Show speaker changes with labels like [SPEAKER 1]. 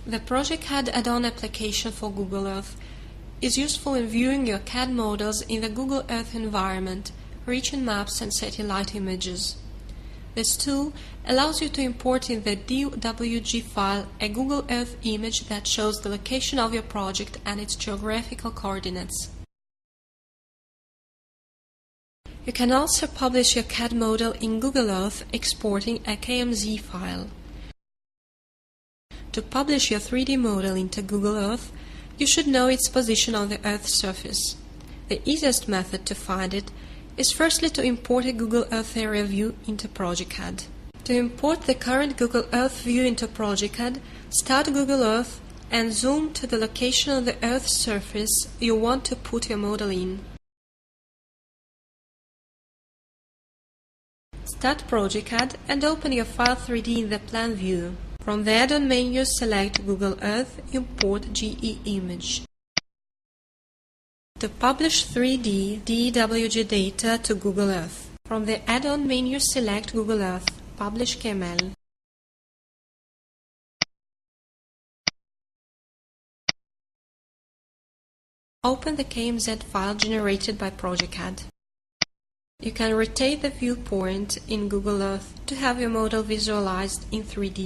[SPEAKER 1] The progeCAD add-on application for Google Earth is useful in viewing your CAD models in the Google Earth environment, region maps and satellite images. This tool allows you to import in the DWG file a Google Earth image that shows the location of your project and its geographical coordinates. You can also publish your CAD model in Google Earth exporting a KMZ file. To publish your 3D model into Google Earth, you should know its position on the Earth's surface. The easiest method to find it is firstly to import a Google Earth area view into progeCAD. To import the current Google Earth view into progeCAD, start Google Earth and zoom to the location on the Earth's surface you want to put your model in. Start progeCAD and open your File 3D in the Plan view. From the add-on menu, select Google Earth, import GE image. To publish 3D DWG data to Google Earth. From the add-on menu, select Google Earth, publish KML. Open the KMZ file generated by progeCAD. You can rotate the viewpoint in Google Earth to have your model visualized in 3D.